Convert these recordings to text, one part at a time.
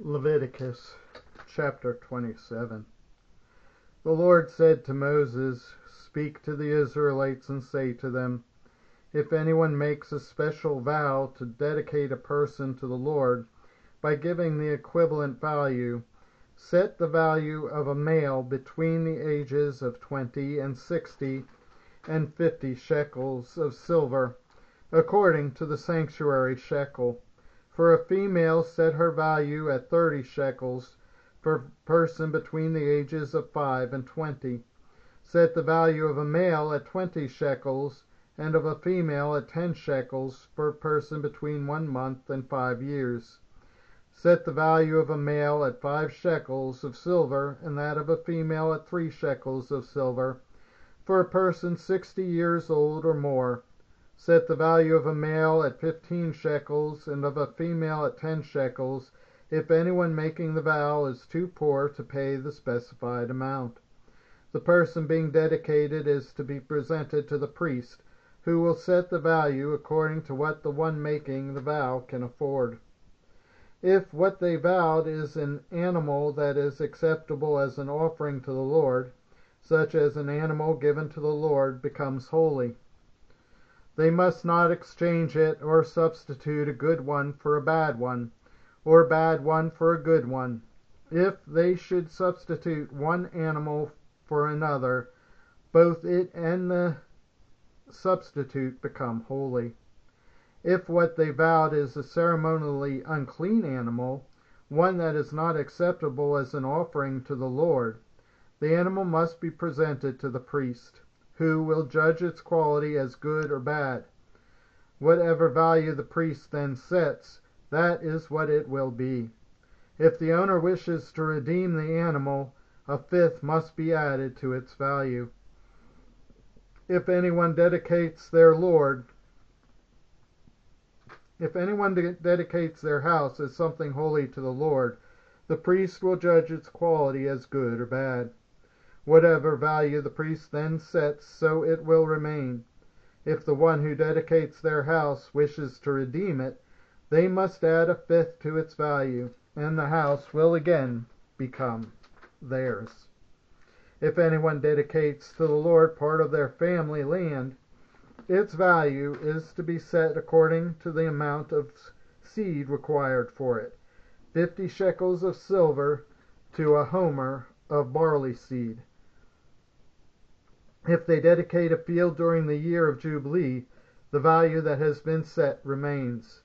Leviticus Chapter 27. The Lord said to Moses, "Speak to the Israelites and say to them, if anyone makes a special vow to dedicate a person to the Lord by giving the equivalent value, set the value of a male between the ages of 20 and 60 and 50 shekels of silver, according to the sanctuary shekel. For a female, set her value at 30 shekels for a person between the ages of 5 and 20. Set the value of a male at 20 shekels, and of a female at 10 shekels for a person between 1 month and 5 years. Set the value of a male at 5 shekels of silver, and that of a female at 3 shekels of silver, for a person 60 years old or more. Set the value of a male at 15 shekels, and of a female at 10 shekels, if anyone making the vow is too poor to pay the specified amount. The person being dedicated is to be presented to the priest, who will set the value according to what the one making the vow can afford. If what they vowed is an animal that is acceptable as an offering to the Lord, such as an animal given to the Lord becomes holy, they must not exchange it or substitute a good one for a bad one, or a bad one for a good one. If they should substitute one animal for another, both it and the substitute become holy. If what they vowed is a ceremonially unclean animal, one that is not acceptable as an offering to the Lord, the animal must be presented to the priest, who will judge its quality as good or bad. Whatever value the priest then sets, that is what it will be. If the owner wishes to redeem the animal, a fifth must be added to its value. If anyone dedicates their house as something holy to the Lord, the priest will judge its quality as good or bad. Whatever value the priest then sets, so it will remain. If the one who dedicates their house wishes to redeem it, they must add a fifth to its value, and the house will again become theirs. If anyone dedicates to the Lord part of their family land, its value is to be set according to the amount of seed required for it, 50 shekels of silver to a homer of barley seed. If they dedicate a field during the year of Jubilee, the value that has been set remains.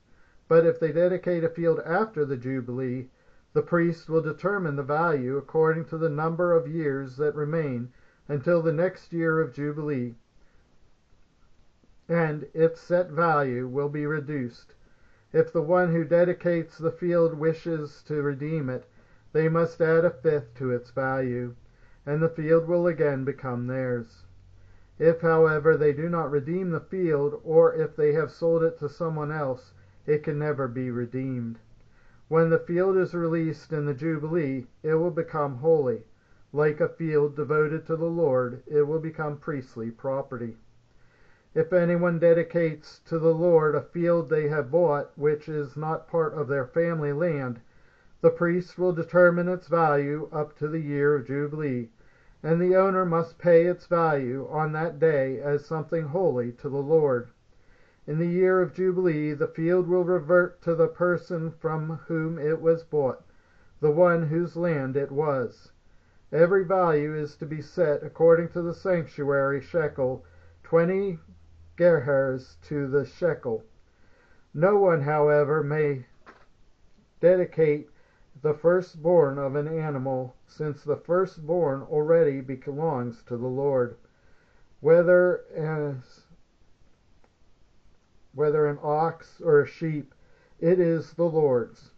But if they dedicate a field after the Jubilee, the priest will determine the value according to the number of years that remain until the next year of Jubilee, and its set value will be reduced. If the one who dedicates the field wishes to redeem it, they must add a fifth to its value, and the field will again become theirs. If, however, they do not redeem the field, or if they have sold it to someone else, it can never be redeemed. When the field is released in the Jubilee, it will become holy. Like a field devoted to the Lord, it will become priestly property. If anyone dedicates to the Lord a field they have bought, which is not part of their family land, the priest will determine its value up to the year of Jubilee, and the owner must pay its value on that day as something holy to the Lord. In the year of Jubilee, the field will revert to the person from whom it was bought, the one whose land it was. Every value is to be set according to the sanctuary shekel, 20 gerhers to the shekel. No one, however, may dedicate the firstborn of an animal, since the firstborn already belongs to the Lord. Whether an ox or a sheep, it is the Lord's.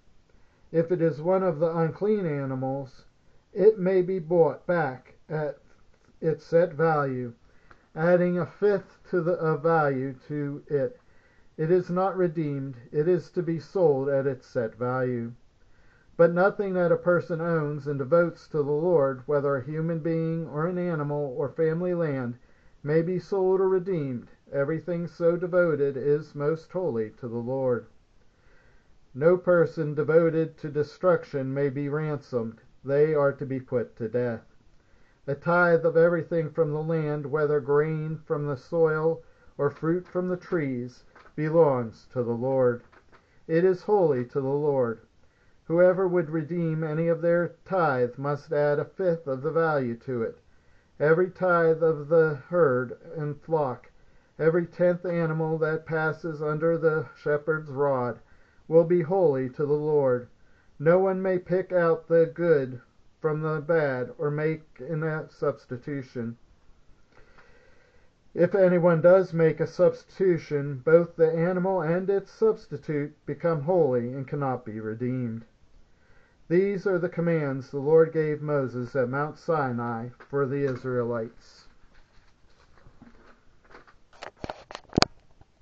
If it is one of the unclean animals, it may be bought back at its set value, adding a fifth to the value to it. It is not redeemed, it is to be sold at its set value. But nothing that a person owns and devotes to the Lord, whether a human being or an animal or family land, may be sold or redeemed. Everything so devoted is most holy to the Lord. No person devoted to destruction may be ransomed. They are to be put to death. A tithe of everything from the land, whether grain from the soil or fruit from the trees, belongs to the Lord. It is holy to the Lord. Whoever would redeem any of their tithe must add a fifth of the value to it. Every tithe of the herd and flock, every 10th animal that passes under the shepherd's rod, will be holy to the Lord. No one may pick out the good from the bad, or make a substitution. If anyone does make a substitution, both the animal and its substitute become holy and cannot be redeemed. These are the commands the Lord gave Moses at Mount Sinai for the Israelites.